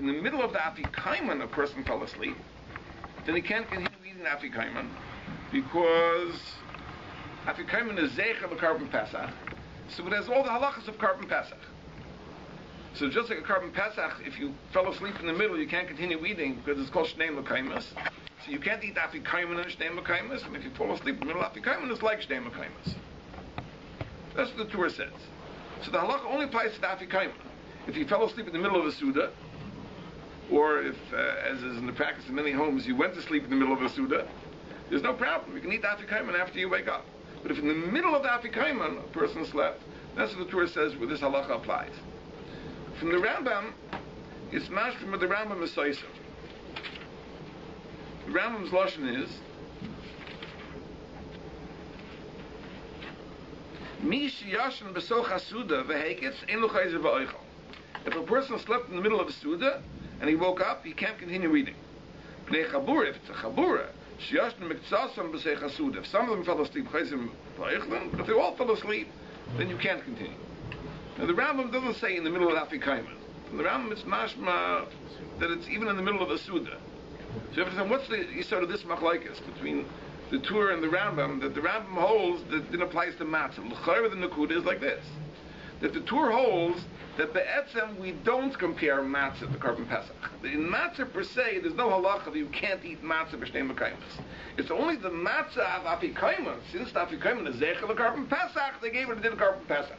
in the middle of the Afikomen a person fell asleep, then he can't continue eating Afikomen, because Afikomen is Zeicher the Carbon Pesach, so it has all the halachas of Carbon Pesach. So just like a Carbon Pesach, if you fell asleep in the middle, you can't continue eating because it's called Shnei Mekaymas. So you can't eat Afikomen and Shnei Mekaymas, and if you fall asleep in the middle of Afikomen, it's like Shnei Mekaymas. That's what the Torah says. So the halacha only applies to the Afikomen. If you fell asleep in the middle of a Suda, or if, as is in the practice in many homes, you went to sleep in the middle of a Suda, there's no problem. You can eat the Afikomen after you wake up. But if in the middle of the Afikomen a person slept, that's what the Torah says where this halacha applies. From the Rambam, it's mashma with the Rambam is soiser. The Rambam's lashon is Mi sheyashen b'soch hasuda v'heiketz ein lo chayzer v'oichel. If a person slept in the middle of a suda and he woke up, he can't continue reading. Pnei chabura, if it's a chabura, sheyashen miktsasam b'seich hasuda. If some of them fell asleep chayzer v'oichel, but if they all fell asleep, then you can't continue. Now the Rambam doesn't say in the middle of Afikomen. From the Rambam it's mashma that it's even in the middle of a Suda. So you have to say, what's the yisod of this machlokes between the Torah and the Rambam, that the Rambam holds that it applies to matzah. L'chayr the Nakuda is like this. That the Torah holds that be'etzem we don't compare matzah to Carbon Pesach. In matzah per se, there's no halacha that you can't eat matzah b'shnei mekaymes. It's only the matzah of Afikomen. Since the Afikomen is zeicher the Carbon Pesach, they gave it a din Carbon Pesach.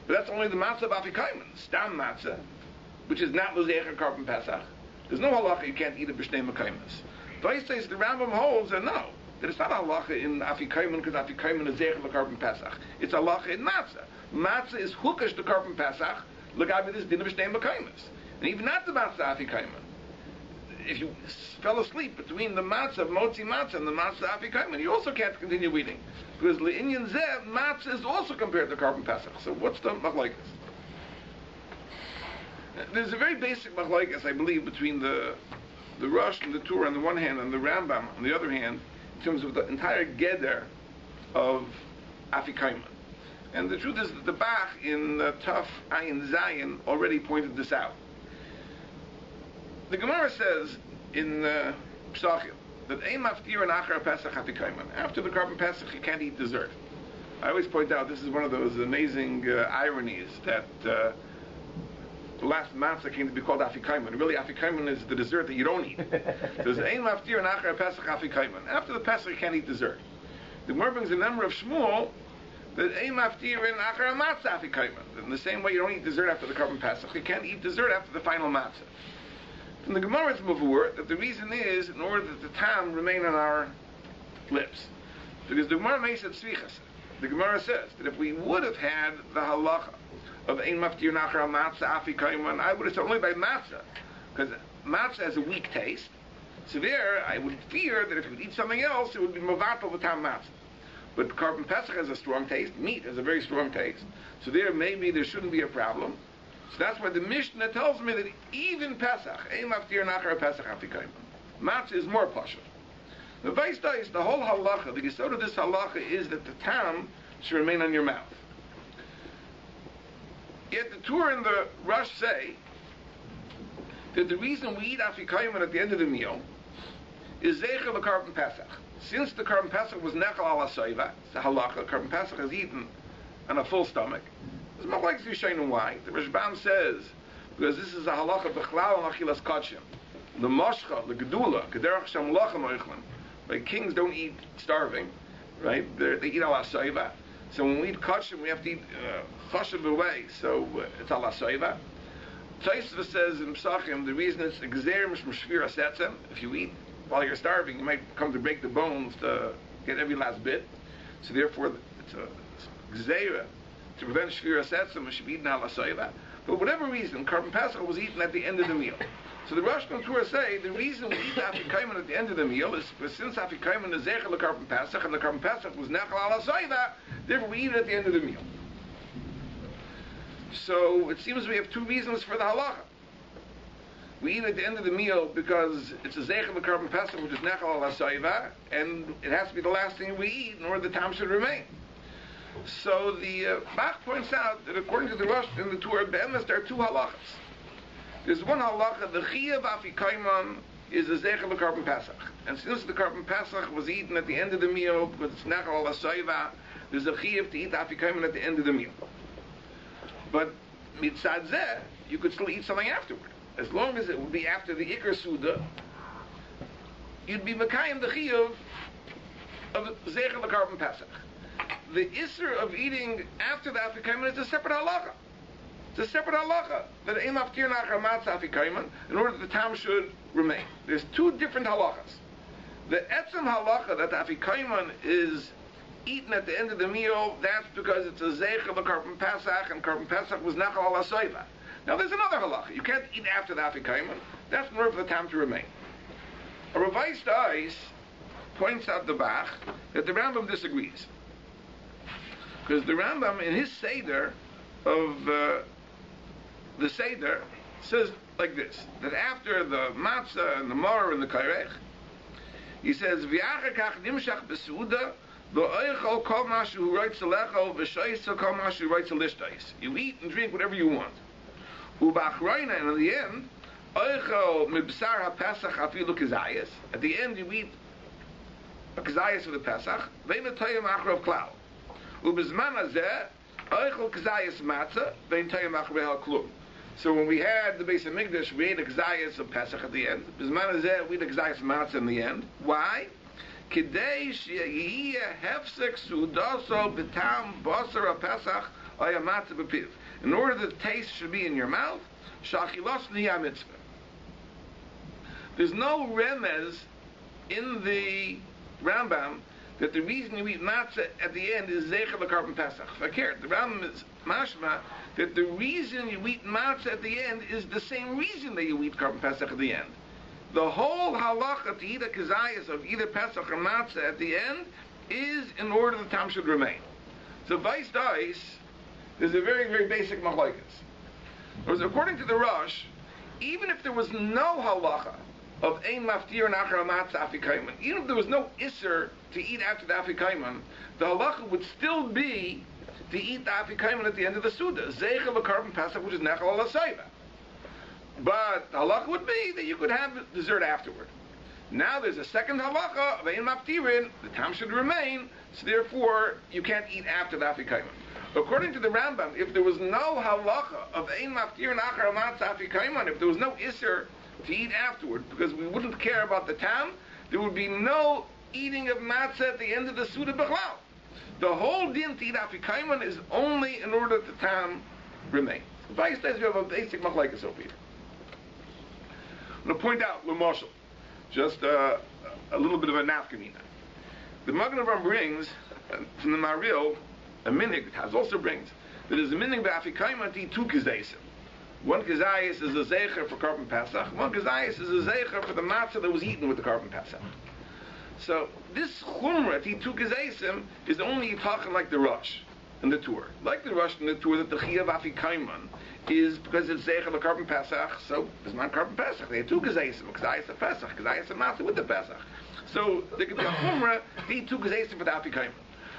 But that's only the matzah of Afikomen, stam matzah, which is not l'zeicher Carbon Pesach. There's no halacha you can't eat it b'shnei mekaymes. Says the Rambam holds that no, that it's not a halacha in Afikomen because Afikomen is zeicher Carbon Pesach. It's a halacha in matzah. Matzah is hukash to Carbon Pesach. Look at this din of b'shnei mekaymes, and even not the matzah Afikomen. If you fell asleep between the matzah of motzi matzah and the matzah Afikomen, you also can't continue eating. Because le'inyan zeh, matzah is also compared to Carbon Pesach. So what's the machlokes? There's a very basic machlokes, I believe, between the Rosh and the Torah on the one hand and the Rambam on the other hand, in terms of the entire geder of Afikomen. And the truth is that the Bach in Taf Ayin Zayin already pointed this out. The Gemara says in Pesachim that ein maftir and achar Pesach Afikomen. After the Carbon Pesach, you can't eat dessert. I always point out this is one of those amazing ironies that the last matzah came to be called Afikomen. Really, Afikomen is the dessert that you don't eat. There's ein maftir and achar Pesach Afikomen. After the Pesach, you can't eat dessert. The Gemara brings a number of Shmuel that ein maftir and achar matzah Afikomen. In the same way, you don't eat dessert after the Carbon Pesach, you can't eat dessert after the final matzah. From the Gemara it's mavur that the reason is in order that the tam remain on our lips. Because the Gemara makes it tzvichas. The Gemara says that if we would have had the halacha of ein maftir nachar matzah Afikomen, I would have said only by matzah, because matzah has a weak taste. So there, I would fear that if you would eat something else, it would be mavatal the tam matzah. But Carbon Pesach has a strong taste. Meat has a very strong taste. So there, maybe there shouldn't be a problem. So that's why the Mishnah tells me that even Pesach, ein maftir nachar Pesach Afikomen, matzah is more pasha. The Vaisda is the whole halacha. The yesod of this halacha is that the tam should remain on your mouth. Yet the Torah and the Rosh say that the reason we eat Afikomen at the end of the meal is zeicher the Carbon Pesach. Since the Carbon Pesach was nechal ala soiva, the halacha, Carbon Pesach is eaten on a full stomach. It's not like Yishayim why. The Rashbam says, because this is a halacha b'chlal and achilas kachim. The moshcha, the gedula, kederach sham lachem oichlan. Like kings don't eat starving, right? They eat ala soiva. So when we eat kachim, we have to eat chashav away. So it's ala soiva. Tosfos says in Pesachim, the reason it's gzeir mishmashvir asetzem. If you eat while you're starving, you might come to break the bones to get every last bit. So therefore, it's a gzeira to prevent shvir asetzem, it should be eaten ala soiva. But whatever reason, Carbon Pesach was eaten at the end of the meal. So the Rosh and Torah say the reason we eat Afikomen at the end of the meal is because since Afikomen is zeicher the Carbon Pesach and the Carbon Pesach was nechal ala soiva, therefore we eat it at the end of the meal. So it seems we have two reasons for the halacha. We eat at the end of the meal because it's a zeicher the Carbon Pesach, which is nechal ala soiva, and it has to be the last thing we eat in order the tam should remain. So the Bach points out that according to the Rosh and the Torah, be'emes there are two halachas. There's one halacha, the Chiyuv Afikomen is the Zeichel of Korban Pesach. And since the Korban Pesach was eaten at the end of the meal, because it's Nechal al Asayva, there's a Chiyuv to eat Afikomen at the end of the meal. But mitzad zeh, you could still eat something afterward. As long as it would be after the Iker Suda, you'd be Mekayim the Chiyuv of Zeichel of Korban Pesach. The Isser of eating after the Afikomen is a separate halacha. It's a separate halacha that ein maftir nachar matzah afikomen in order that the tam should remain. There's two different halachas. The etzem halacha that the afikomen is eaten at the end of the meal, that's because it's a zeich of a Korban Pesach, and Korban Pesach was nachal al asayva. Now there's another halacha. You can't eat after the afikomen. That's in order for the tam to remain. A revised ice points out the Bach that the Rambam disagrees, because the Rambam in his seder of the Seder says like this, that after the matzah and the maror and the kairech, he says, V'achar kach nimshach b'seuda, v'oichol kol mashu hu roitz alecho, v'shoyso kol mashu hu roitz alishtais. You eat and drink whatever you want. U'ba'achroina, and in the end, oichol mibsar ha-pesach afilu kizayas. At the end you eat a kizayas of the Pesach, v'ein toyim achrav klal. U'bizman hazeh, oichol kizayas matzah, v'ein toyim achrav klum. So when we had the Beis HaMikdash, we ate a Gzayas of Pesach at the end. Bizman hazeh, we ate a Gzayas matzah in the end. Why? Kidei she'yiyeh hefsek sudaso b'tam basar ha-Pesach oya matzah b'piv. In order that the taste should be in your mouth, shachilos niyah mitzvah. There's no remez in the Rambam that the reason you eat matzah at the end is zeichel l'korban Pesach. Fakir, the Rambam is mashma that the reason you eat matzah at the end is the same reason that you eat korban Pesach at the end. The whole halacha to eat a kazayas of either Pesach or matzah at the end is in order the tam should remain. So vice dice, there's a very, very basic machlokes. Because according to the Rosh, even if there was no halacha of ein maftir nachar matzah afikomen, even if there was no isser to eat after the afikomen, the halacha would still be to eat the afikomen at the end of the Suda, zeichel v'korban Pesach, which is nechal al asayva. But the halacha would be that you could have dessert afterward. Now there's a second halacha of ein maftirin, the tam should remain, so therefore you can't eat after the afikomen. According to the Rambam, if there was no halacha of ein maftir nachar matzah afikomen, if there was no isser to eat afterward, because we wouldn't care about the tam, there would be no eating of matzah at the end of the Suda B'chlal. The whole din to eat afikomen is only in order that the tam remains. Vice says you have a basic machlokes over here. I'm going to point out, l'moshel, just a little bit of a nafkamina. The Magen Avraham brings, from the Maril, a minig, has also brings, that is a minig b'afikomen to eat two kizaysim. One kizayis is a zeicher for Korban Pesach. One kizayis is a zeicher for the matzah that was eaten with the Korban Pesach. So this chumrah, to eat two kizaysim, is only talking like the Rosh and the Torah. Like the Rosh and the Torah, that the Chiyuv Afikomen is because it's zeicher the Korban Pesach. So it's not Korban Pesach. They had two kizaysim, kizayis of Pesach, kizayis of matzah with the Pesach. So there could be a chumrah to eat two kizaysim for the Afikomen.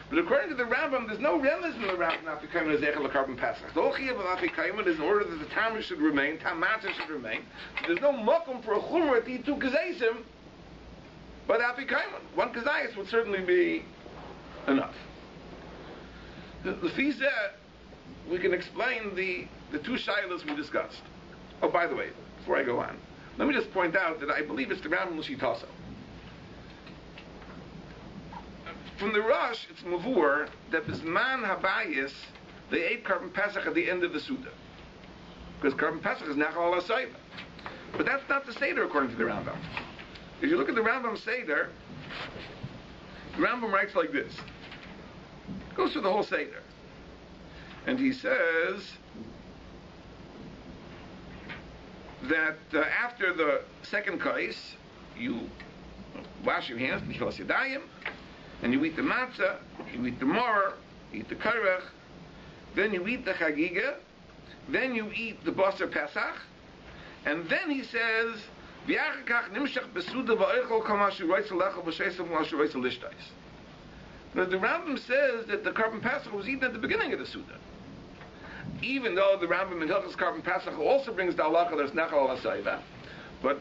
But according to the Rambam, there's no remez in the Rambam Afikomen as zeichel l'korban Pesach. The whole chiyuv of Afikomen is in order that the tam should remain, tam matzah should remain. So there's no makom for a chumrah to eat two kazaysim, but Afikomen. One kazayis would certainly be enough. The fizeh, we can explain the two shaylas we discussed. Oh, by the way, before I go on, let me just point out that I believe it's the Rambam l'shitaso. From the Rosh, it's mavur that bisman habayis they ate Korban Pesach at the end of the Suda, because Korban Pesach is nachal al asayva. But that's not the Seder according to the Rambam. If you look at the Rambam Seder, the Rambam writes like this. Goes through the whole Seder, and he says that after the second kais, you wash your hands, nichilas yadayim, and you eat the matzah, you eat the maror, you eat the kairech, then you eat the chagiga, then you eat the basar Pesach, and then he says, now the Rambam says that the Korban Pesach was eaten at the beginning of the Suda. even though the Rambam in Hilchos Korban Pesach also brings the halacha there's nechal al asayva, but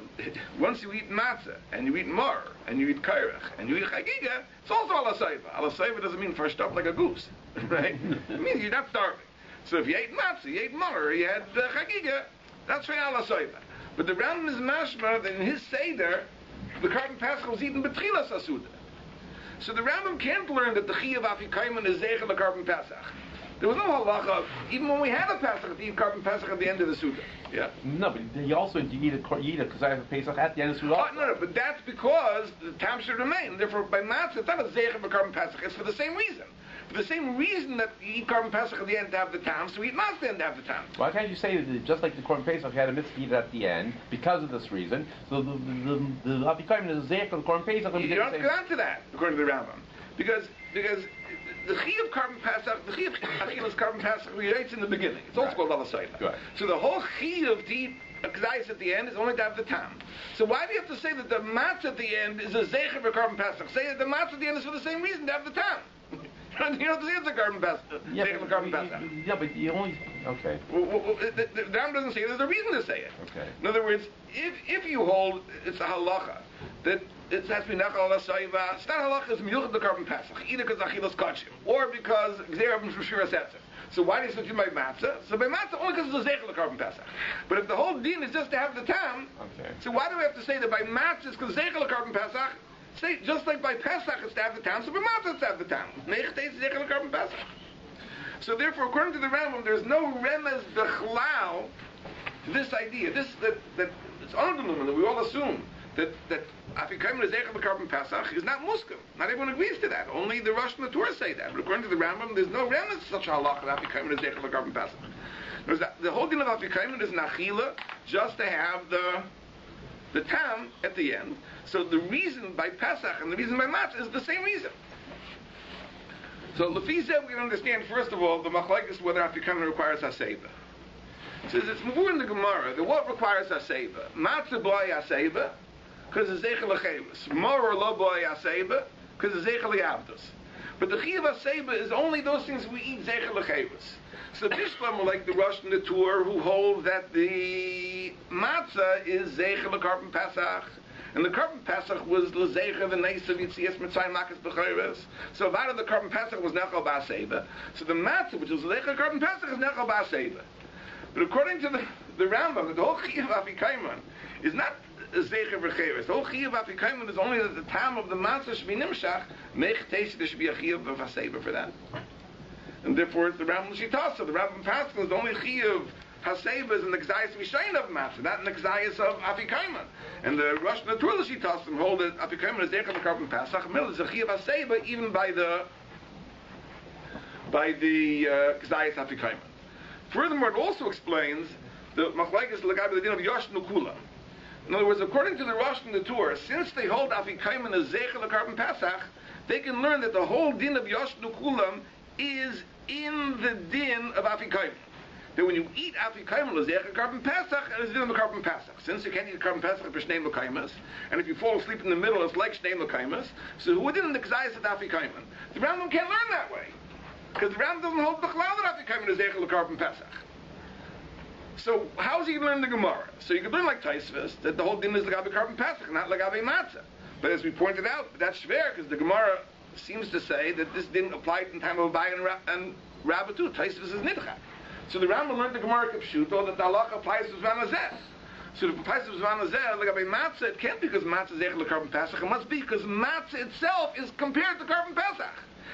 once you eat matzah, and you eat mar, and you eat kairach, and you eat chagiga, it's also al asayva. Al asayva doesn't mean first up like a goose, right? It means you're not starving. So if you ate matzah, you ate mar, you had chagiga, that's for al asayva. But the Rambam is mashma that in his seder, the Korban Pesach was eaten betchilas asuda. So the Rambam can't learn that the chi of Afikomen is zeichel the Korban Pesach. There was no halacha, even when we had a Pesach, to eat Korban Pesach at the end of the Suda. Yeah? No, but you also eat a Kazayah Pesach at the end of the Suda. Oh, no, but that's because the tam should remain. Therefore, by matzah, it's not a zeichel for Korban Pesach. It's for the same reason. For the same reason that you eat Korban Pesach at the end to have the tam, so we eat matzah at the end to have the tam. Why can't you say that just like the Korban Pesach had a mitzvah eat at the end because of this reason? So the Afikomen is a zeichel for the Korban Pesach. You don't get onto that, according to the Rambam. Because the chi of Korban Pesach, the chi of Achilas Korban Pesach relates in the beginning. It's also called Alasayla. Right. So the whole chi of to eat Kazayis at the end is only to have the tam. So why do you have to say that the matzah at the end is a zecher for Korban Pesach? Say that the matzah at the end is for the same reason to have the tam. You don't have to say it's a Korban Pesach. Yeah, but you only... Okay. The Ram doesn't say it. There's a reason to say it. Okay. In other words, if you hold, it's a halacha, that it has to be nechal al asayva, it's not halacha, it's miyuchad the Korban Pesach, either because achilas kachim, or because gzera from shira setzer. So why do you switch by matzah? So by matzah only because it's a zeichel the Korban Pesach. But if the whole din is just to have the tam, okay. So why do we have to say that by matzah it's because zeichel the Korban Pesach? Say, just like by Pesach it's to have the tam, so by matzah it's to have the tam. Neichtei is zeichel the Korban Pesach. So therefore, according to the Rambam, there's no remez b'chlal to this idea. That it's unbelievable that we all assume that Afikomen is zeichel the Korban Pesach is not muskim. Not everyone agrees to that. Only the Rosh and the Torah say that. But according to the Rambam, there's no remez such a halacha that Afikomen is zeichel the Korban Pesach. The whole din of Afikomen is nachila, just to have the tam at the end. So the reason by Pesach and the reason by Matzah is the same reason. So Lefi said we can understand, first of all, the machlekes whether Afikomen requires haseba. It says it's more in the Gemara that what requires haseba. Matzah boy haseba, because it's zeichel l'chevus. More or lo boy haseba, because it's zeichel l'avdus. But the chi of haseba is only those things we eat zeichel l'chevus. So Bishlam are like the Rosh and the Tur who hold that the matzah is zeichel l'Korban Pesach. And the Korban Pesach was l'zeicher the neis of Yitzias Mitzrayim Makas B'chayres. So out of the Korban Pesach was nechal ba'aseva. So the matzah, which was l'zeicher Korban Pesach, is nechal ba'aseva. But according to the Rambam, the whole chi of Afikomen is not zeicher v'chayres. The whole chi of Afikomen is only that the time of the matzah should be nimshach, mech teis there should be a chi of haseva for that. And therefore it's the Rambam Shitasa. The Rambam Paskin is the only chi of haseva is in the Gzayas Mishayin of matzah, not in the Gzayas of Afikomen. And the Rosh and the Torah Shitasa hold that Afikomen is zeicher the Korban Pesach. Middle is a chi of haseva even by the Gzayas Afikomen. Furthermore, it also explains the machlekes l'gabe the din of Yosh Nukula. In other words, according to the Rosh and the Torah, since they hold Afikomen as zeicher the Korban Pesach, they can learn that the whole din of Yosh Nukulam is in the din of Afikomen. That when you eat Afikomen as zeicher Korban Pesach, it's din of the Korban Pesach. Since you can't eat Korban Pesach for Shnei Mekaymas, and if you fall asleep in the middle, it's like Shnei Mekaymas. So who didn't the Gzayas of Afikomen? The Rambam can't learn that way. Because the Rambam doesn't hold the cloud that Afikomen is zeichel l'Korban Pesach. So how is he going to learn the Gemara? So you can learn like Taisvis that the whole din is l'gabe Korban Pesach, not l'gabe matzah. But as we pointed out, that's shver because the Gemara seems to say that this didn't apply in time of Abai and Rabbah too. Taisvis is nidchak. So the Rambam learned the Gemara Kipshuto that the halacha applies to Zvan Hazeh. So if it applies to Zvan Hazeh, l'gabe matzah, it can't be because matzah is zeichel l'Korban Pesach. It must be because matzah itself is compared to Korban Pesach.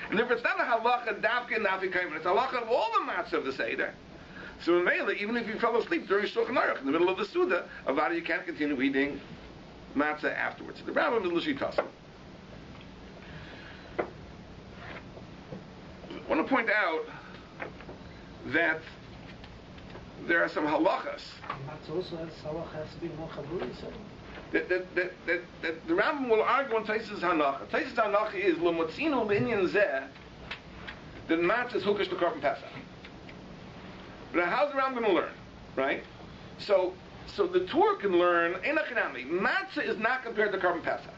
And if it's not a halacha dafka and Afikomen, it's a halacha of all the matzah of the Seder. So in Mela, even if you fell asleep during Shulchan Aruch, in the middle of the Suda, Avada, you can't continue eating matzah afterwards. So the Rambam is l'shitasa. I want to point out that there are some halachas. Matzah also has to be more chaburi, so. That the Rambam will argue on Taisus Hanacha. Taisus Hanacha is L'motzinu L'inyan Zeh that matzah is hukash to Korban Pesach. But how's the Rambam going to learn? Right? So the Torah can learn Enachinami. Matzah is not compared to Korban Pesach.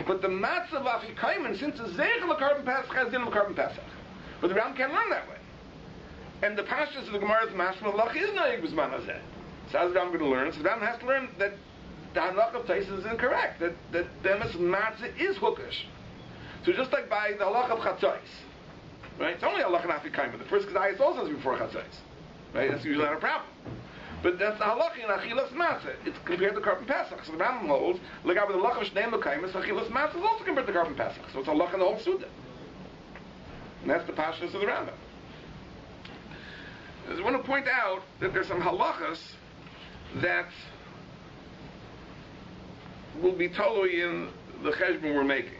But the matzah of Afikomen, since it's zeichel Korban Pesach, has din of Korban Pesach. But the Rambam can't learn that way. And the pashtus of the Gemara's mashma halacha is noyeg b'zman hazeh. So how's the Ram going to learn? So the Ram has to learn that the halacha of Taisus is incorrect. That demis matzah is hookish. So just like by the halacha of chatzos, right? It's only halacha Afikomen. The first kedayis also is before chatzos, right? That's usually not a problem. But that's the halacha in achilas matzah. It's compared to Karban Pesach. So the Rambam holds, like with the halacha of shnei mekaymes, achilas matzah is also compared to Karban Pesach. So it's halacha in the whole Suda. And that's the pashtus of the Rambam. I want to point out that there's some halachas that will be totally in the cheshbon we're making.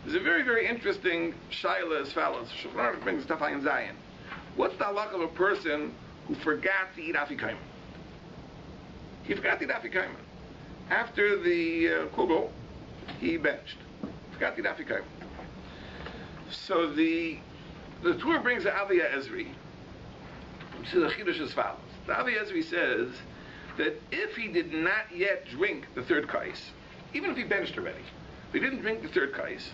There's a very, very interesting shaila as follows. Shulchan Aruch brings Taf Ayin Zayin. What's the halacha of a person who forgot to eat Afikomen? He forgot to eat Afikomen. After the kugel, he benched. Forgot to eat Afikomen. So the Torah brings the Aviyah Ezri. So the Chiddush as follows. The Aviyah Ezri says that if he did not yet drink the third kais, even if he benched already, if he didn't drink the third kais,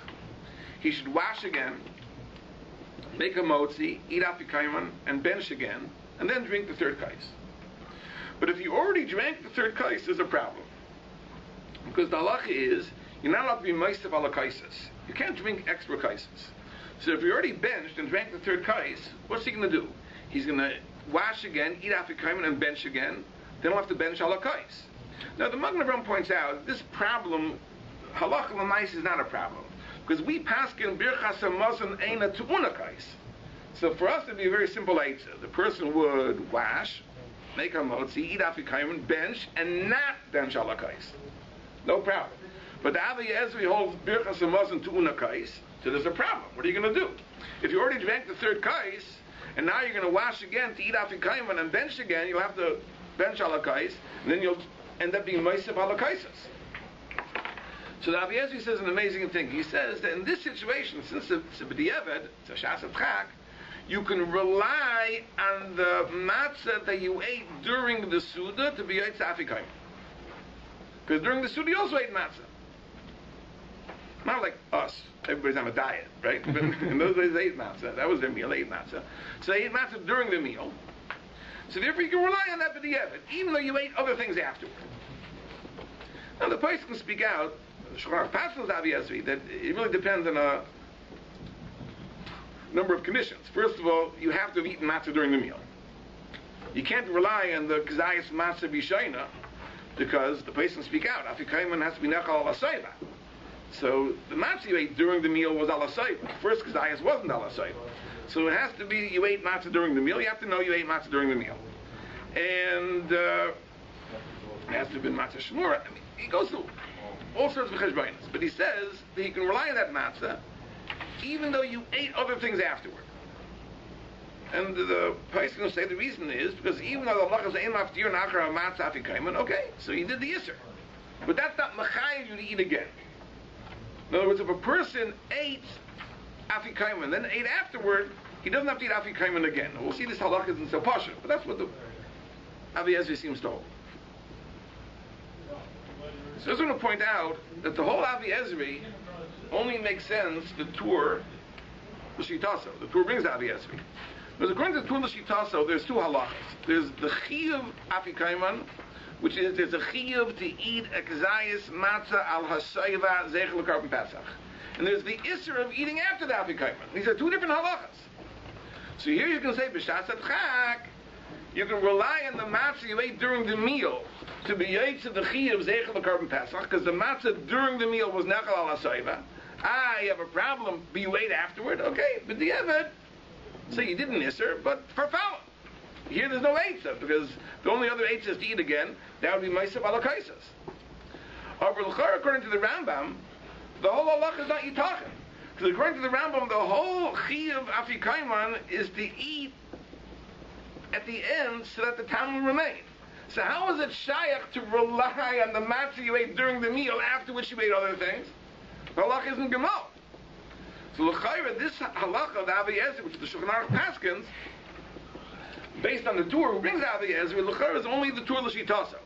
he should wash again, make a motzi, eat Afikomen, and bench again, and then drink the third kais. But if you already drank the third kais, there's a problem. Because the halacha is, you're not allowed to be meisav ala kaises. You can't drink extra kaises. So if you already benched and drank the third kais, what's he going to do? He's going to wash again, eat Afikomen, and bench again. Then he'll have to bench ala kais. Now the Magen Avraham points out, this problem, halacha l'mais is not a problem. Because we paskin birchas hamazon eina tu'una kais. So for us, it'd be a very simple eitzah. The person would wash, make a motzi, eat Afikomen, bench, and not bench ala kais. No problem. But the Aviyah Ezri holds birchas hamazon tu'una kais, so there's a problem. What are you going to do? If you already drank the third kais, and now you're going to wash again to eat Afikomen and bench again, you'll have to bench ala kais, and then you'll end up being meisav ala kaises. So the Aviyah Ezri says an amazing thing. He says that in this situation, since it's a b'diavad, it's a shas atchak, you can rely on the matzah that you ate during the Suda to be yotze Afikomen. Because during the Suda you also ate matzah. Not like us. Everybody's on a diet, right? But in those days they ate matzah. That was their meal, they ate matzah. So they ate matzah during the meal. So therefore you can rely on that b'diavad, even though you ate other things afterward. Now the person can speak out, Shulchan Aruch passes Aviyah Ezri, that it really depends on a number of conditions. First of all, you have to have eaten matzah during the meal. You can't rely on the kazayas matzah b'shayna, because the person can speak out. Afikomen has to be nechal ala soiva. So the matzah you ate during the meal was ala soiva. The first kazayas wasn't ala soiva. So it has to be you ate matzah during the meal. You have to know you ate matzah during the meal. And it has to have been matzah shmura. I mean, he goes through all sorts of cheshbonos. But he says that he can rely on that matzah even though you ate other things afterward. And the person will say the reason is because even though the halacha is ein maftir nachar matzah Afikomen, okay, so you did the yisur. But that's not mechayev you to eat again. In other words, if a person ate Afikomen, then ate afterward, he doesn't have to eat Afikomen again. We'll see this halakha isn't so pasha, but that's what the Aviyah Ezri seems to hold. So I just want to point out that the whole Aviyah Ezri only makes sense the Tur l'shitaso. The Tur brings the Aviyah Ezri. Because according to the Tur l'shitaso, there's two halachas. There's the chiyuv Afikomen, which is there's a chiyuv to eat a kazayis matzah al hasayva zeichel l'karban Pesach. And there's the isser of eating after the Afikomen. These are two different halachas. So here you can say, b'shas adchak, you can rely on the matzah you ate during the meal to be yotze the chiyuv zeichel l'karban Pesach, because the matzah during the meal was nechal al hasayva. You have a problem, but you ate afterward? Okay, but the evad, so you didn't isser, but for follow. Here there's no eitzah, because the only other eitzah is to eat again. That would be meisav ala kaises. However, according to the Rambam, the whole halacha is not yitachin. Because according to the Rambam, the whole chiyuv Afikomen is to eat at the end so that the time will remain. So how is it shayach to rely on the matzah you ate during the meal after which you ate other things? The halacha isn't gemal. So l'chayra, this halacha of the Aviyah Ezri, which the Shulchan Aruch paskins, based on the Torah who brings Aviyah Ezri, l'chayra is only the Torah l'shitaso.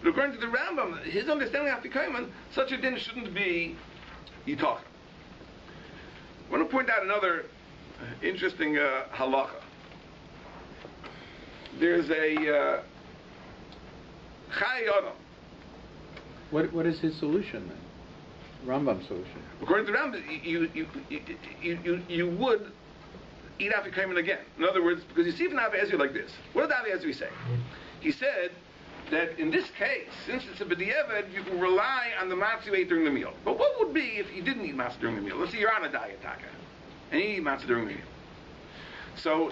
But according to the Rambam, his understanding of Afikomen, such a din shouldn't be yitachin. I want to point out another interesting halacha. there's a Chai Adam. What is his solution then? Rambam's solution. According to Rambam, you would eat Afikomen again. In other words, because you see from Rabbi Eliezer like this. What did Rabbi Eliezer say? He said that in this case, since it's a b'diavad, you can rely on the matzah you ate during the meal. But what would be if you didn't eat matzah during the meal? Let's say you're on a diet, Taka, and you eat matzah during the meal. So,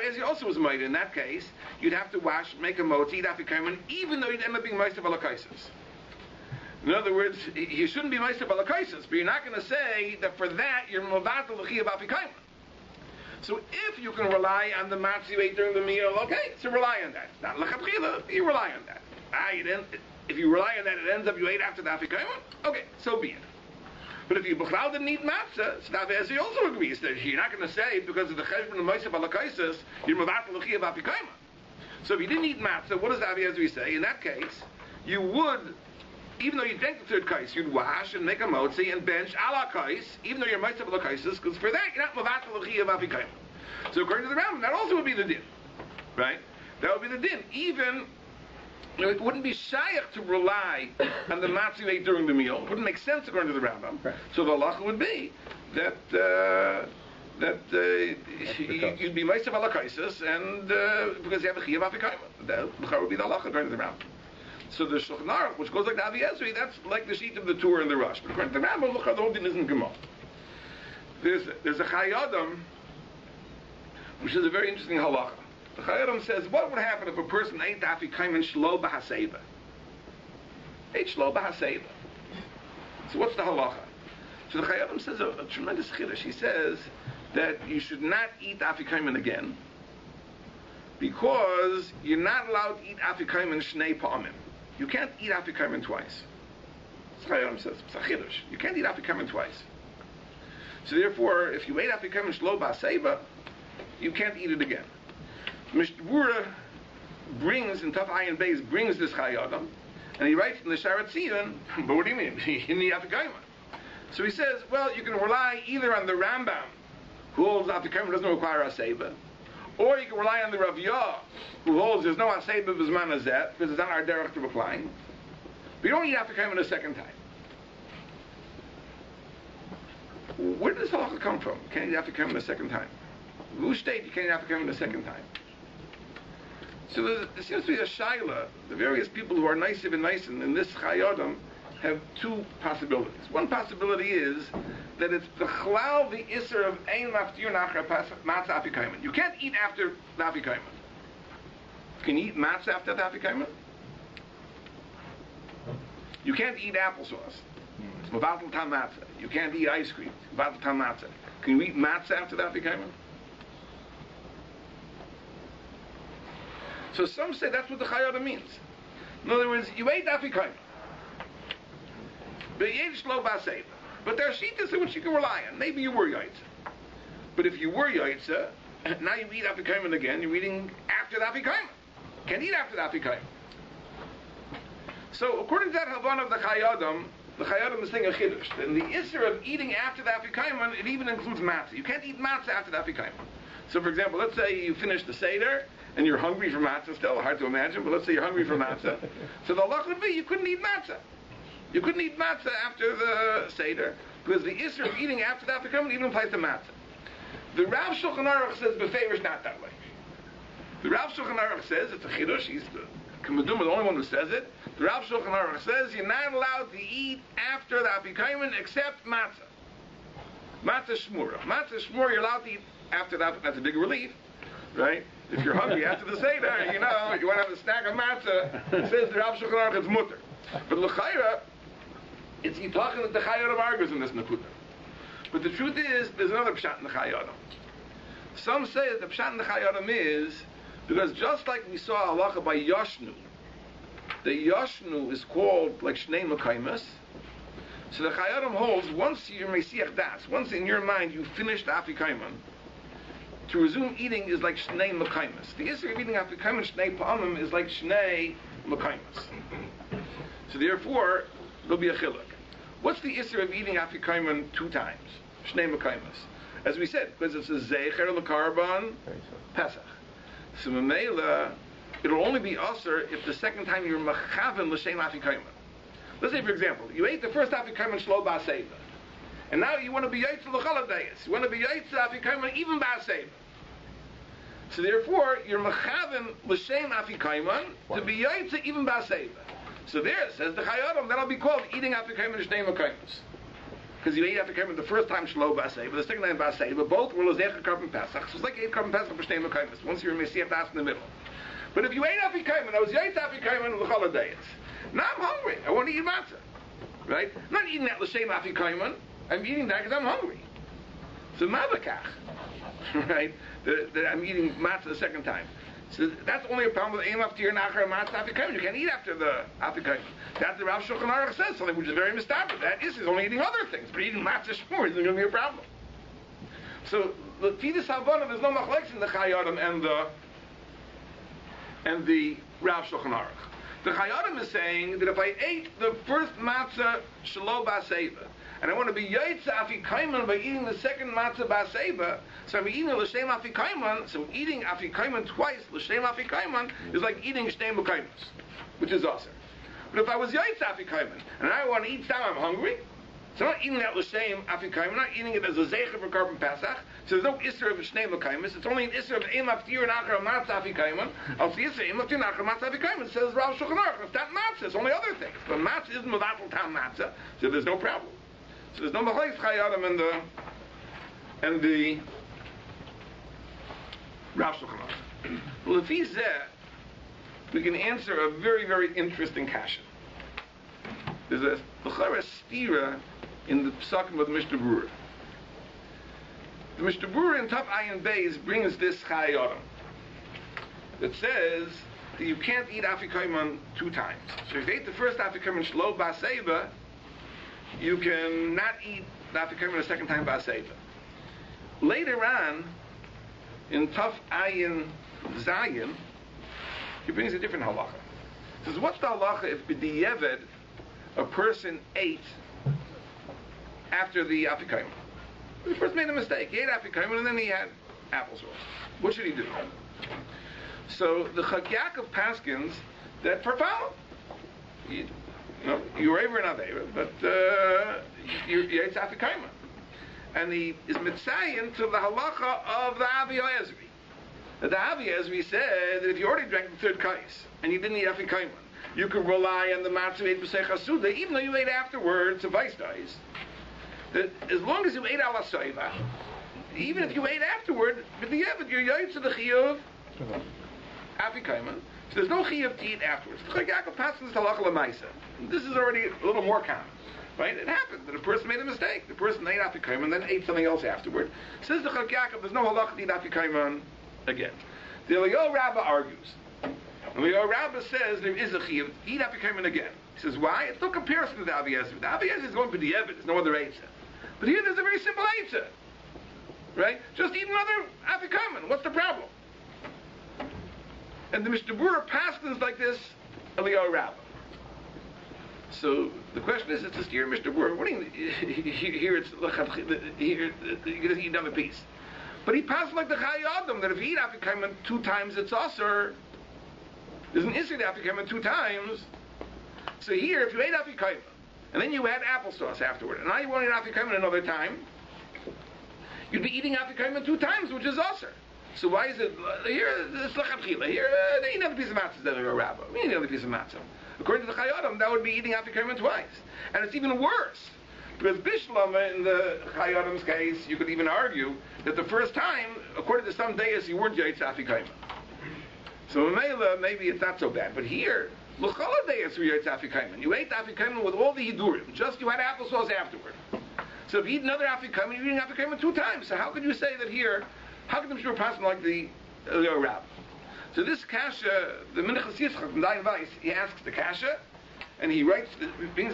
as he also was made in that case, you'd have to wash, make a motzi, eat Afikomen, even though you'd end up being meister balakaisis. In other words, you shouldn't be meister balakaisis, but you're not going to say that for that you're movatel l'chiyuv Afikomen. So if you can rely on the matzah you ate during the meal, okay, so rely on that. Not l'chatchila, you rely on that. If you rely on that, it ends up you ate after the Afikomen, okay, so be it. But if you b'chlal didn't eat matzah, so Rabbi Eliezer also agrees that you're not going to say because of the cheshbon of meiser balakaisis, you're movatel l'chiyuv Afikomen. So if you didn't eat matzah, what does Rabbi Eliezer say? In that case, you would, even though you drank the third kais, you'd wash and make a motzi and bench ala kais, even though you're meister balakaisis, because for that you're not movatel l'chiyuv Afikomen. So according to the Rambam, that also would be the din, right? That would be the din. Even, it wouldn't be shaykh to rely on the matzah you ate during the meal. It wouldn't make sense according to the Rambam. Right. So the halacha would be that you'd be meister balakaisis, and because you have a chiyuv Afikomen. That would be the halacha according to the Rambam. So the Shulchan Aruch, which goes like the Rabbi Eliezer, that's like the sheet of the Torah and the Rosh. But according to the Rambam, the whole din isn't Gemara. There's a Chai Adam, which is a very interesting halacha. The Chai Adam says, what would happen if a person ate Afikomen shlo b'haseiba? Ate shlo b'haseiba. So what's the halacha? So the Chai Adam says a tremendous chiddush. He says that you should not eat Afikomen again because you're not allowed to eat Afikomen shnei pa'amim. You can't eat Afikomen twice. The Chai Adam says, it's a chiddush. You can't eat Afikomen twice. So therefore, if you ate Afikomen shlo b'haseiba, you can't eat it again. Mishnah brings, in Taf Ayin Beis, brings this Chai Adam, and he writes in the Sharat Tzidon, but what do you mean? In the Afikomen. So he says, well, you can rely either on the Rambam, who holds Afikomen doesn't require Aseba, or you can rely on the Rav Yah, who holds there's no Aseba b'zman hazeh, because it's not our derech to recline. But you don't eat Afikomen a second time. Where does this halacha come from? You can't eat Afikomen a second time. Who state you can't have to come in the second time? So there seems to be a shaila. The various people who are nice and nice in this Chai Adam have two possibilities. One possibility is that it's the chalal, the isser of ein maftir nachar matzah Afikomen. You can't eat after the Afikomen. Can you eat matzah after the Afikomen? You can't eat applesauce. It's mevatel tam matzah. You can't eat ice cream. Mevatel tam matzah. Can you eat matzah after the Afikomen? So some say that's what the Chai Adam means. In other words, you ate Afikomen, but you ate shlo b'haseiba. But there are shittas in which you can rely on. Maybe you were yaitza. But if you were yaitza, now you eat Afikomen again, you're eating after the Afikomen. Can't eat after the Afikomen. So according to that Havan of the Chai Adam is saying a chiddush. And the isser of eating after the Afikomen, it even includes matzah. You can't eat matzah after the Afikomen. So for example, let's say you finish the Seder, and you're hungry for matzah still, hard to imagine, but let's say you're hungry for matzah. So the halach would be you couldn't eat matzah. You couldn't eat matzah after the Seder, because the isser of eating after the Afikomen even applies to matzah. The Rav Shulchan Aruch says befeirish not that way. The Rav Shulchan Aruch says, it's a chiddush, he's the Kamaduma, the only one who says it. The Rav Shulchan Aruch says you're not allowed to eat after the Afikomen except matzah. Matzah shmura. Matzah shmura you're allowed to eat after that. That's a big relief, right? If you're hungry after the Seder, you want to have a snack of matzah, it says the Rav Shulchan Aruch it's mutter. But l'chayra, it's yitachin that the Chai Adam argues in this nakuda. But the truth is, there's another pshat in the Chai Adam. Some say that the pshat in the Chai Adam is, because just like we saw halacha by Yashnu, the Yashnu is called like Shnei Mekaymas, so the Chai Adam holds, once you're Mesiach Das, once in your mind you finished Afikomen, to resume eating is like Shnei Mekaymas. The issue of eating Afikomen Shnei Pa'amim is like Shnei Mekaymas. So therefore, there'll be a chiluk. What's the issue of eating Afikomen 2 times? Shnei Mekaymas. As we said, because it's a Zecher L'Karban Pesach. So Mamela, it'll only be usher if the second time you're mechaven l'shem Afikomen. Let's say, for example, you ate the first Afikomen shlo ba'aseva, and now you want to be yaitz l'choladayis. You want to be yaitz Afikomen even ba'aseva. So therefore, you're mechaven l'shem Afikomen to be yaitz even ba'aseva. So there, says the Chayyadam, that'll be called eating Afikomen shnei makoyos. Because you ate Afikomen the first time shlo ba'aseva, the second time ba'aseva, both were l'zecher korban Pesach. So it's like you ate korban Pesach for shnei makoyos. Once you're Messiah, that's in the middle. But if you ate Afikomen, I was yaitz Afikomen l'choladayis. Now I'm hungry. I want to eat matzah. Right? I'm not eating that l'shem Afikomen. I'm eating that because I'm hungry. So mavakach. Right? That I'm eating matzah the second time. So that's only a problem with aim after your nachar matzah Afikomen. You can't eat after the Afikomen. That's the Rav Shulchan Aruch says, something which is very mistaken. That is only eating other things. But eating matzah shmur isn't going to be a problem. So the Fidas Havana, there's no machlekes in the Chayyadam and the Rav Shulchan Aruch. The Chayyadam is saying that if I ate the first matzah shelo ba'aseva, and I want to be yaitz Afikomen by eating the second matzah ba'aseva, so I'm eating l'shem Afikomen, so eating Afikomen twice, l'shem Afikomen, is like eating shnei makoyos, which is awesome. But if I was yaitz Afikomen, and I want to eat now I'm hungry, so I'm not eating that l'shem Afikomen, I'm not eating it as a zecher for korban Pesach, so there's no isser of shnei makoyos, it's only an isser of aim after nachar matzah Afikomen, I'll see isser aim after nachar matzah Afikomen, says Rav Shulchan Aruch, it's not matzah, it's only other things. But matzah isn't mevatel tam matzah, so there's no problem. So there's no machlekes Chayyadam and the Rav Shulchan Aruch. Well, if he's there, we can answer a very, very interesting kasha. There's a stira in the Pesakim of the Mishnah Berurah. The Mishnah Berurah in Tav Ayin Beis brings this Chayyadam that says that you can't eat Afikomen two times. So if you ate the first Afikomen shlo ba'aseva, you can not eat the Afikomen a second time ba'aseva. Later on, in Tav Ayin Zayin, he brings a different halacha. He says, what's the halacha if b'di'evet a person ate after the Afikomen? The person made a mistake. He ate Afikomen and then he had applesauce. What should he do? So the Chak Yaakov paskins that for follow. You were ever an Aveira, but you ate Afikomen. And he is mitzayin to the halacha of the Rabbi Eliezer. The Rabbi Eliezer said that if you already drank the third kais and you didn't eat Afikomen, you could rely on the matzah ate b'seich hasuda, even though you ate afterwards, a vice dies. That as long as you ate ala soiva, even if you ate afterward, but the Yevid, you're yaitz to the chiyuv Afikomen. So there's no chiyuv to eat afterwards. The Chak Yaakov passes this halacha l'maisa. This is already a little more common. Right? It happened that a person made a mistake. The person ate Afikomen and then ate something else afterward. Says the Chak Yaakov, there's no halacha to eat Afikomen again. The Eliyahu Rabbah argues. And the Eliyahu Rabbah says there is a chiyuv to eat Afikomen again. He says, why? It's no comparison to the Rabbi Eliezer. The Rabbi Eliezer is going for the Yevid. There's no other eitzah. But here there's a very simple eitzah. Right? Just eat another Afikomen. What's the problem? And the Mishnah Berurah passes like this, Eliyahu Rabbah. So the question is, it's a steer Mishnah Berurah. What do you here it's here you eat another piece. But he passed like the Chayyadam that if you eat Afikomen two times it's usher. There's an issue to Afikomen two times. So here, if you ate Afikomen and then you had applesauce afterward, and now you want to eat Afikomen another time, you'd be eating Afikomen two times, which is usher. So why is it here? It's lachatchila. Here, they eat another piece of matzah. Then a rabbi. We eat another piece of matzah. According to the Chayyadam, that would be eating Afikomen twice, and it's even worse because Bishlama in the Chayyadam's case, you could even argue that the first time, according to some days, you weren't yaitz Afikomen. So maybe it's not so bad, but here, l'chala days you yaitz Afikomen. You ate Afikomen with all the hidurim. Just you had applesauce afterward. So if you eat another Afikomen, you're eating Afikomen two times. So how could you say that here? How can the Mishnah pass like the Eliyahu Rabbah? So this kasha, the Minchas Yitzchak from Dayan Weiss, he asks the kasha, and he brings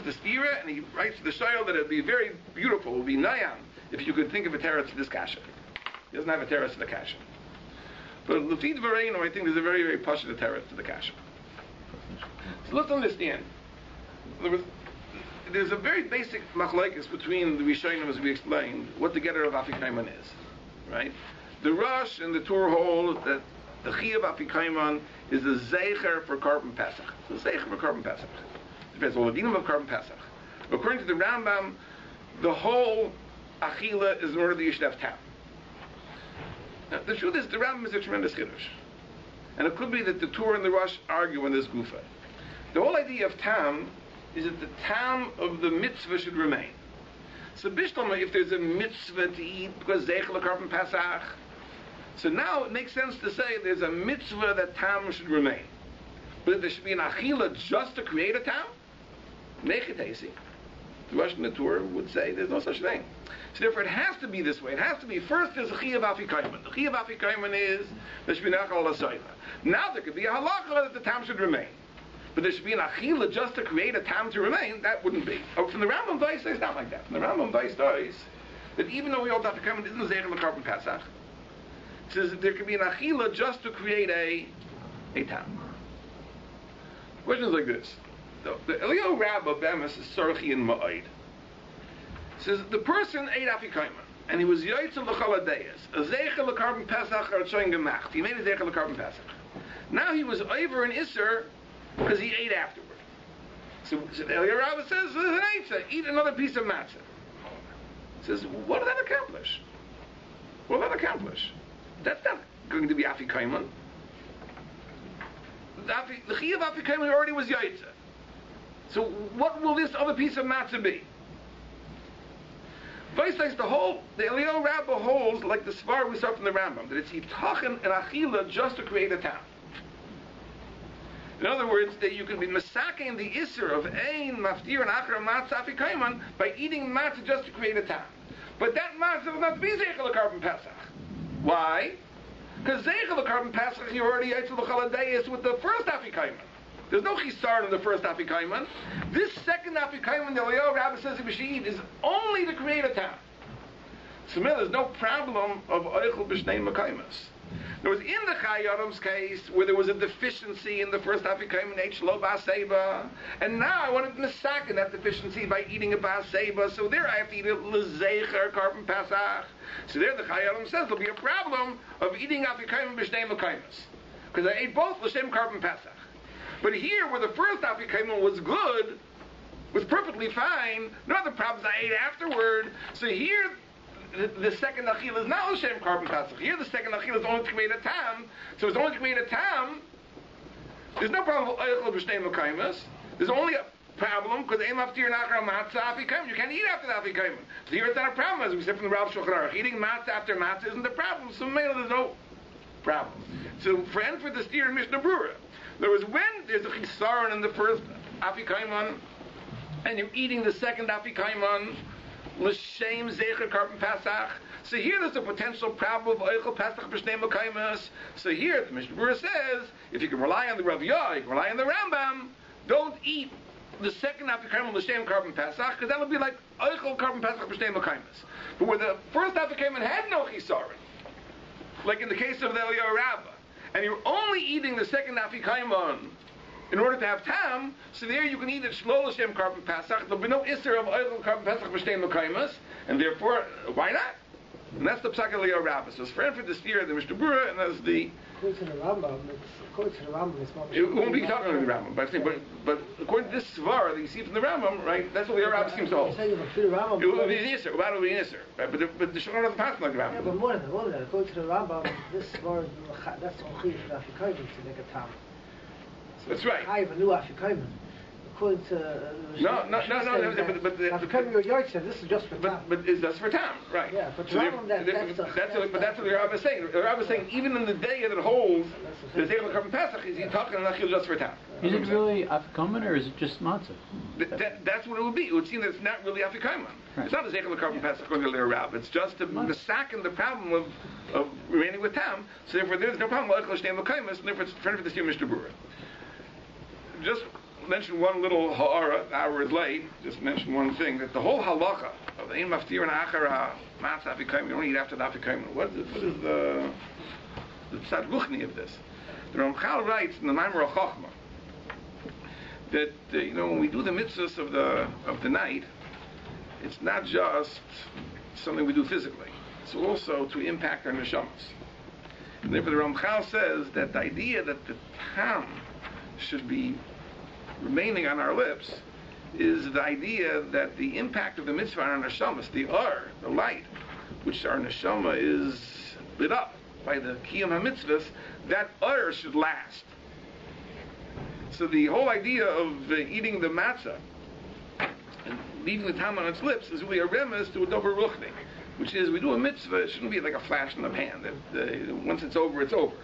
the stira, and he writes to the shayl that it would be very beautiful, it would be nayam, if you could think of a teretz to this kasha. He doesn't have a teretz to the kasha. But Lefid Vareinu, I think there's a very, very pashut teretz to the kasha. So let's understand. There's a very basic machlokes between the Rishonim, as we explained, what the getter of Afikomen is. Right? The Rosh and the Torah hold that the Chiyuv Afikomen is a Zeicher for Korban Pesach. It's a Zeicher for Korban Pesach. It depends on the dinam of Korban Pesach. According to the Rambam, the whole Achila is in order that you should have tam. Now, the truth is, the Rambam is a tremendous chiddush. And it could be that the Torah and the Rosh argue on this gufa. The whole idea of tam is that the tam of the mitzvah should remain. So Bishlama, if there's a mitzvah to eat because Zeichel Korban Pesach, so now it makes sense to say there's a mitzvah that tam should remain. But if there should be an achila just to create a tam, make it easy. The Rosh and the Torah would say there's no such thing. So therefore it has to be this way. It has to be first there's a Chiyuv Afikomen. The Chiyuv Afikomen is there should be nachal al hasoiva. Now there could be a halacha that the tam should remain. But there should be an achila just to create a tam to remain, that wouldn't be. From the Rambam Dais, it's not like that. From the Rambam Dais, that even though we all Afikomen isn't Zeichel Korban Pesach, it says that there could be an achila just to create a tam. The question is like this. The Eliyahu Rabbah Bemis is Sorchi and Ma'id. Says the person ate Afikomen, and he was Yoitzel L'chol Adeyes, a Zeichel Korban Pesach or Tzoyin Gemacht. He made a Zeichel Korban Pesach. Now he was over in Isser because he ate afterward. So Eliyahu Rabbah says, there's an Eitzah, eat another piece of matzah. Says, what did that accomplish? What did that accomplish? That's not going to be Afikomen. The Chiyuv Afikomen already was Yoitzel. So what will this other piece of matzah be? Vice says the Eliyahu Rabbah holds, like the Svar we saw from the Rambam, that it's Yitachin and Achila just to create a tam. In other words, that you can be masaking the Isser of Ein, Maftir, and Achar Matzah Afikomen by eating matzah just to create a tam. But that matzah will not be Zeichel Korban Pesach. Why? Because Zeichel Korban Pesach, you already ate the Chaladeis with the first Afikomen. There's no chisar in the first Afikomen. This second Afikomen, the Eliyahu Rabbah says he should eat, is only to create a tam. So there's no problem of Eichel B'shnei Mekaymas. There was in the Chayadam's case where there was a deficiency in the first Afikomen, H Lo Ba'aseba, and now I want to misaken that deficiency by eating a Ba'aseba, so there I have to eat a L'Zeicher Korban Pesach. So there the Chayadam says there'll be a problem of eating Afikomen B'shnei Mekaymas. Because I ate both L'Shem Korban Pesach. But here, where the first Afikomen was good, was perfectly fine, no other problems I ate afterward. So here, the second Achila is not L'Shem Korban Pesach. Here, the second Achila is only to create a tam. So it's only to create a tam. There's no problem with Eichel B'shnei Mekaymas. There's only a problem because Ein Maftir Nachar Matzah Afikomen. You can't eat after the Afikomen. So here it's not a problem, as we said from the Rav Shulchan Aruch. Eating matzah after matzah isn't a problem. So there's no problem. So for the steer in Mishnah Brura. In other words, when there's a chisaron in the first Afikomen, and you're eating the second Afikomen, l'shem zeicher Korban Pesach, so here there's a potential problem of Eichel Pesach B'shnei Mekaymas. So here the Mishnah Brura says, if you can rely on the Rav Yah, you can rely on the Rambam, don't eat the second Afikomen l'shem Korban Pesach, because that would be like Eichel Korban Pesach B'shnei Mekaymas. But where the first Afikomen had no chisaron, like in the case of the Eliyahu Rabbah, and you're only eating the second Afikomen in order to have tam, so there you can eat it Shlo L'Shem Korban Pesach. There'll be no Isser of Eichel Korban Pesach B'shnei Mekaymas, and therefore, why not? And that's the Psak Eliyahu Rabbah. So it's friend for the steer of the Mishnah Brura, and that's the... According to the Rambam, it's not... It won't be talking about the Rambam, but according to this Svar that you see from the Rambam, right, that's what the Rabbah seems to hold. It will be an Isser, Ubad will be an Isser. Right? But the Shulchan Aruch passed like the Rambam. Yeah, but more than that, according to the Rambam, this Svar, that's the Chiyuv of Afikomen to make a tam. That's right. I have a new Afikomen. According to... No, but the Afikomen you're Yoitzel, this is just for tam. But it's just for tam, right. Yeah, but so Rambam, that's what the Rabbah is saying. The Rabbah is saying, even in the day that it holds, the Zeichel Korban Pesach, is he talking an Achil just for tam. Is it really Afikomen or is it just matzah? That's what it would be. It would seem that it's not really Afikomen. Right. It's not a Zeichel Korban Pesach going to the Rabbah. It's just to masakin the problem of remaining with tam. So therefore, there's no problem with Eichel Shnei Mekaymas, and therefore it's friend for the steer Mishnah Brura. Just mention one little ha'ara, the hour is late, just mention one thing, that the whole halacha of the Ein Maftir and Achar Matzah Afikomen, you don't eat after the Afikomen. What is the Tzad Ruchni of this? The Ramchal writes in the Maimer HaChochma that, when we do the mitzvahs of the night, it's not just something we do physically. It's also to impact our neshamas. And therefore the Ramchal says that the idea that the tam should be remaining on our lips is the idea that the impact of the mitzvah on our neshamas, the the light, which our neshama is lit up by the kiyum ha-mitzvahs, that should last. So the whole idea of eating the matzah and leaving the tam on its lips is really a remez to a dover ruchni, which is we do a mitzvah, it shouldn't be like a flash in the pan, that once it's over, it's over.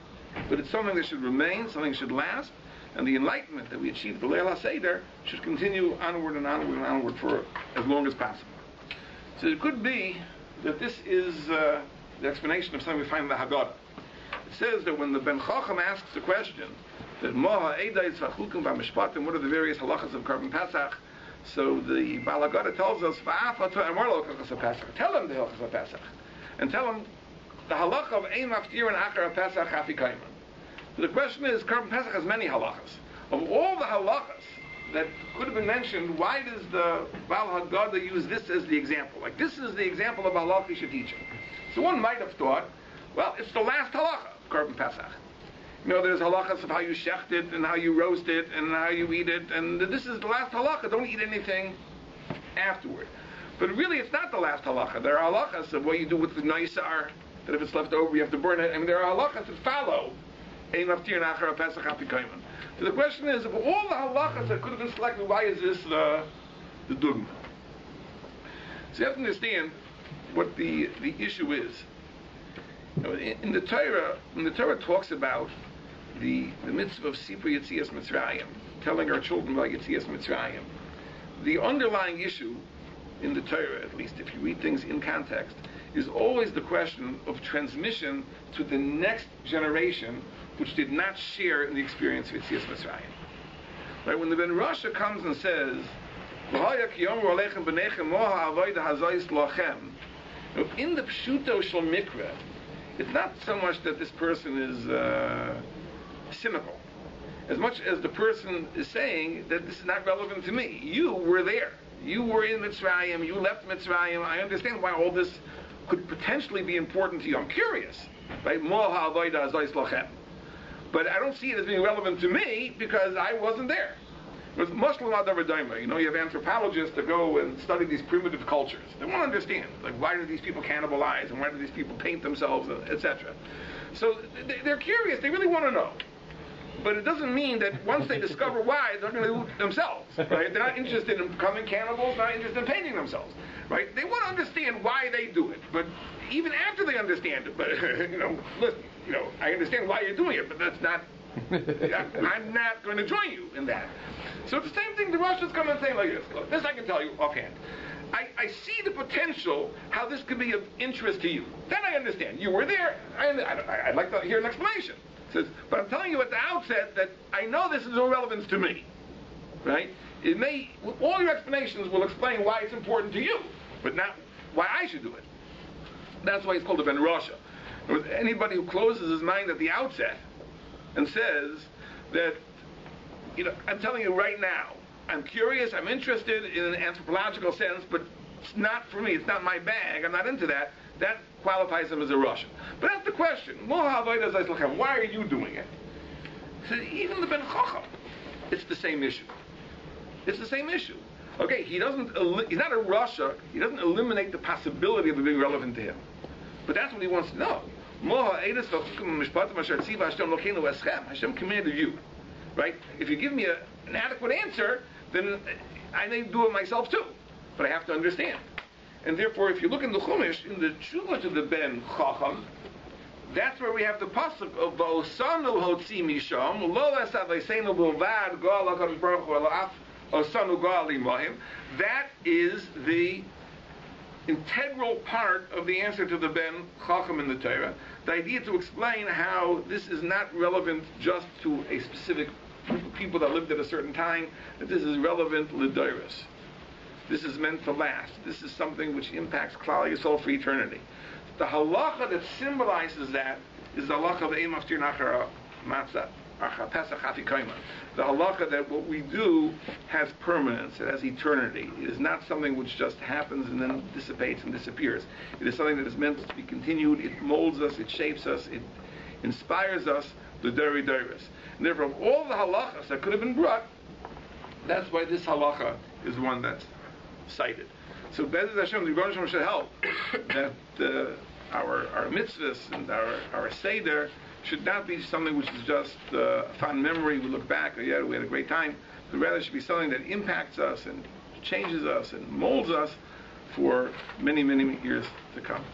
But it's something that should remain, something that should last, and the enlightenment that we achieve, the Leil HaSeder, should continue onward and onward and onward for as long as possible. So it could be that this is the explanation of something we find in the Haggadah. It says that when the Ben Chacham asks the question, that Moha Eidais Vachukim Vamishpatim, what are the various halachas of Korban Pesach? So the Baal Haggadah tells us, tell him the halachas of Pesach, and tell him the halacha of Ein Maftir and Achar Pesach Afikomen. So the question is, Korban Pesach has many halachas. Of all the halachas that could have been mentioned, why does the Baal Haggadah use this as the example? Like, this is the example of halacha you should teach him. So one might have thought, well, it's the last halacha of Korban Pesach. You know, there's halachas of how you shecht it, and how you roast it, and how you eat it, and this is the last halacha. Don't eat anything afterward. But really, it's not the last halacha. There are halachas of what you do with the naisar, that if it's left over, you have to burn it. I mean, there are halachas that follow Ein Maftir Nachar Pesach Afikomen. So the question is, of all the halachas that could have been selected, why is this the dogma? So you have to understand what the issue is. You know, in the Torah, when the Torah talks about the mitzvah of Sipur Yetzias Mitzrayim, telling our children about Yetzias Mitzrayim, the underlying issue in the Torah, at least if you read things in context, is always the question of transmission to the next generation, which did not share in the experience of Yetzias Mitzrayim. Right? When the Ben Rosh comes and says, in the Pshuto Shel Mikra, it's not so much that this person is cynical, as much as the person is saying that this is not relevant to me. You were there. You were in Mitzrayim. You left Mitzrayim. I understand why all this could potentially be important to you. I'm curious. Right? But I don't see it as being relevant to me because I wasn't there. With Muslim Adavadaima, you have anthropologists that go and study these primitive cultures. They want to understand, like, why do these people cannibalize, and why do these people paint themselves, etc. So they're curious. They really want to know. But it doesn't mean that once they discover why, they're going to do it themselves. Right? They're not interested in becoming cannibals. Not interested in painting themselves. Right? They want to understand why they do it. But even after they understand it, but listen, I understand why you're doing it, but that's not. I'm not going to join you in that. So it's the same thing the Russians come and say like this. Look, this I can tell you offhand. I see the potential how this could be of interest to you. Then I understand. You were there. I'd like to hear an explanation. Says, but I'm telling you at the outset that I know this is no relevance to me. Right? It may, all your explanations will explain why it's important to you, but not why I should do it. That's why it's called a Ben Rosha. Anybody who closes his mind at the outset and says that, I'm telling you right now, I'm curious, I'm interested in an anthropological sense, but it's not for me, it's not my bag, I'm not into that, that qualifies him as a Russian. But that's the question. Why are you doing it? So even the Ben Chacham, it's the same issue. It's the same issue. Okay, he's not a Russia, he doesn't eliminate the possibility of it being relevant to him. But that's what he wants to know. Hashem commanded you. Right? If you give me an adequate answer, then I may do it myself too. But I have to understand. And therefore, if you look in the Chumash, in the Tshuva to the Ben Chacham, that's where we have the pasuk of Osanu Hotzi Misham, Lo Esavaisenu Bilvad Gal HaKadosh Baruch Hu Elaf Osanu Gal Imohim. That is the integral part of the answer to the Ben Chacham in the Torah. The idea to explain how this is not relevant just to a specific group of people that lived at a certain time, that this is relevant l'doros. This is meant to last. This is something which impacts Klal Yisrael for eternity. The halacha that symbolizes that is the halacha of Ein Maftir Nachar Matzah, Achar Pesach Afikomen. The halacha that what we do has permanence, it has eternity. It is not something which just happens and then dissipates and disappears. It is something that is meant to be continued. It molds us, it shapes us, inspires us the Deri Deris. And therefore, of all the halachas that could have been brought, that's why this halacha is one that's cited. So Be'ez Hashem, the Rebbeinu Shalom should help that our mitzvahs and our seder should not be something which is just a fond memory. We look back, we had a great time. But rather, it should be something that impacts us and changes us and molds us for many, many years to come.